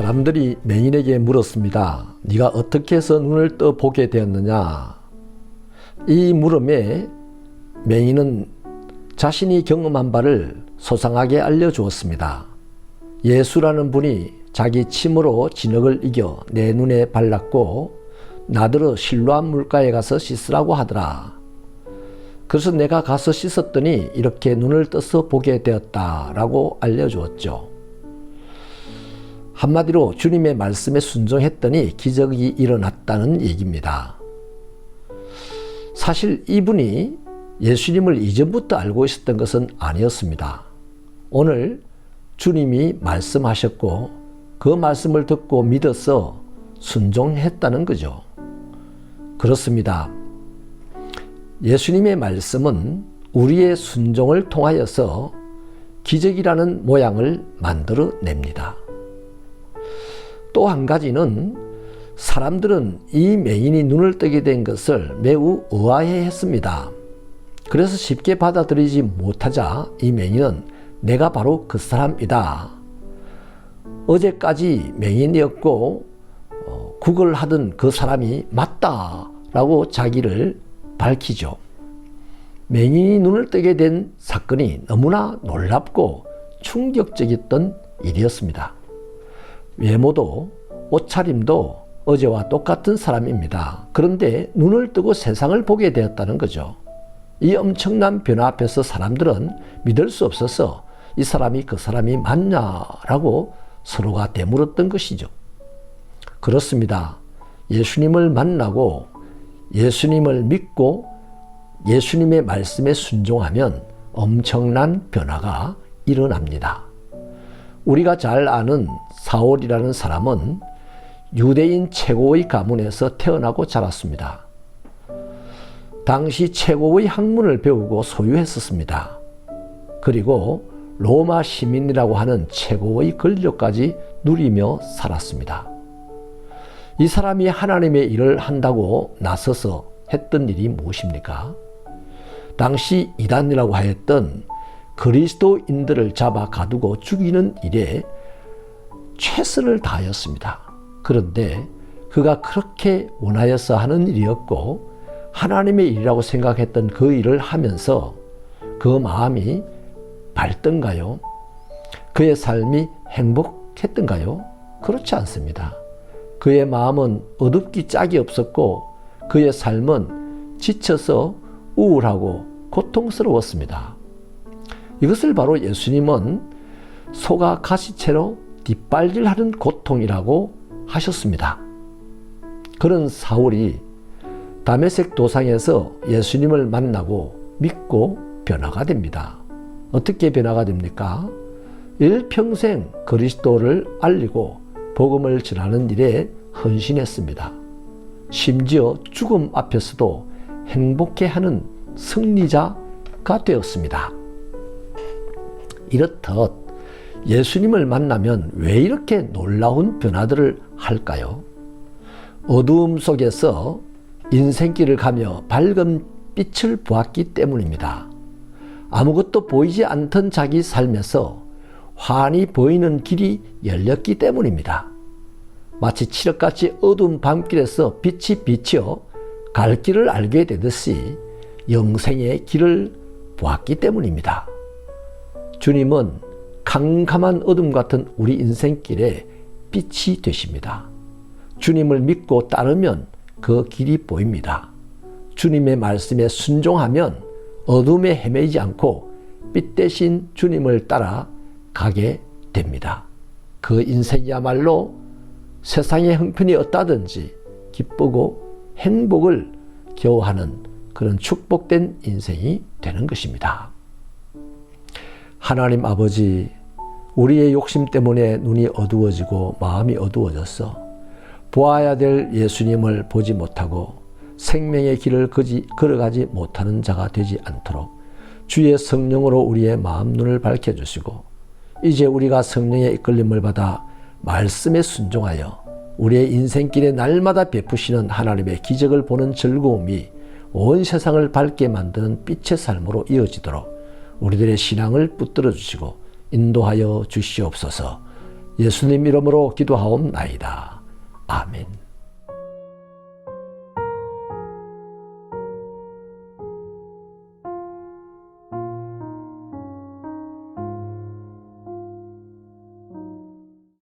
사람들이 맹인에게 물었습니다. 네가 어떻게 해서 눈을 떠보게 되었느냐? 이 물음에 맹인은 자신이 경험한 바를 소상하게 알려주었습니다. 예수라는 분이 자기 침으로 진흙을 이겨 내 눈에 발랐고 나더러 실로암 물가에 가서 씻으라고 하더라. 그래서 내가 가서 씻었더니 이렇게 눈을 떠서 보게 되었다라고 알려주었죠. 한마디로 주님의 말씀에 순종했더니 기적이 일어났다는 얘기입니다. 사실 이분이 예수님을 이전부터 알고 있었던 것은 아니었습니다. 오늘 주님이 말씀하셨고 그 말씀을 듣고 믿어서 순종했다는 거죠. 그렇습니다. 예수님의 말씀은 우리의 순종을 통하여서 기적이라는 모양을 만들어냅니다. 또 한 가지는 사람들은 이 맹인이 눈을 뜨게 된 것을 매우 의아해했습니다. 그래서 쉽게 받아들이지 못하자 이 맹인은 내가 바로 그 사람이다. 어제까지 맹인이었고 구걸하던 그 사람이 맞다라고 자기를 밝히죠. 맹인이 눈을 뜨게 된 사건이 너무나 놀랍고 충격적이었던 일이었습니다. 외모도 옷차림도 어제와 똑같은 사람입니다. 그런데 눈을 뜨고 세상을 보게 되었다는 거죠. 이 엄청난 변화 앞에서 사람들은 믿을 수 없어서 이 사람이 그 사람이 맞냐라고 서로가 되물었던 것이죠. 그렇습니다. 예수님을 만나고 예수님을 믿고 예수님의 말씀에 순종하면 엄청난 변화가 일어납니다. 우리가 잘 아는 사울이라는 사람은 유대인 최고의 가문에서 태어나고 자랐습니다. 당시 최고의 학문을 배우고 소유했었습니다. 그리고 로마 시민이라고 하는 최고의 권력까지 누리며 살았습니다. 이 사람이 하나님의 일을 한다고 나서서 했던 일이 무엇입니까? 당시 이단이라고 하였던 그리스도인들을 잡아 가두고 죽이는 일에 최선을 다하였습니다. 그런데 그가 그렇게 원하여서 하는 일이었고 하나님의 일이라고 생각했던 그 일을 하면서 그 마음이 밝던가요? 그의 삶이 행복했던가요? 그렇지 않습니다. 그의 마음은 어둡기 짝이 없었고 그의 삶은 지쳐서 우울하고 고통스러웠습니다. 이것을 바로 예수님은 소가 가시채로 뒷발질하는 고통이라고 하셨습니다. 그런 사울이 다메섹 도상에서 예수님을 만나고 믿고 변화가 됩니다. 어떻게 변화가 됩니까? 일평생 그리스도를 알리고 복음을 전하는 일에 헌신했습니다. 심지어 죽음 앞에서도 행복해하는 승리자가 되었습니다. 이렇듯 예수님을 만나면 왜 이렇게 놀라운 변화들을 할까요? 어두움 속에서 인생길을 가며 밝은 빛을 보았기 때문입니다. 아무것도 보이지 않던 자기 삶에서 환히 보이는 길이 열렸기 때문입니다. 마치 칠흑같이 어두운 밤길에서 빛이 비쳐 갈 길을 알게 되듯이 영생의 길을 보았기 때문입니다. 주님은 캄캄한 어둠 같은 우리 인생길에 빛이 되십니다. 주님을 믿고 따르면 그 길이 보입니다. 주님의 말씀에 순종하면 어둠에 헤매지 않고 빛 대신 주님을 따라 가게 됩니다. 그 인생이야말로 세상의 형편이 어떠하든지 기쁘고 행복을 겨워하는 그런 축복된 인생이 되는 것입니다. 하나님 아버지, 우리의 욕심 때문에 눈이 어두워지고 마음이 어두워져서 보아야 될 예수님을 보지 못하고 생명의 길을 걸어가지 못하는 자가 되지 않도록 주의 성령으로 우리의 마음 눈을 밝혀주시고 이제 우리가 성령의 이끌림을 받아 말씀에 순종하여 우리의 인생길에 날마다 베푸시는 하나님의 기적을 보는 즐거움이 온 세상을 밝게 만드는 빛의 삶으로 이어지도록 우리들의 신앙을 붙들어 주시고 인도하여 주시옵소서. 예수님 이름으로 기도하옵나이다. 아멘.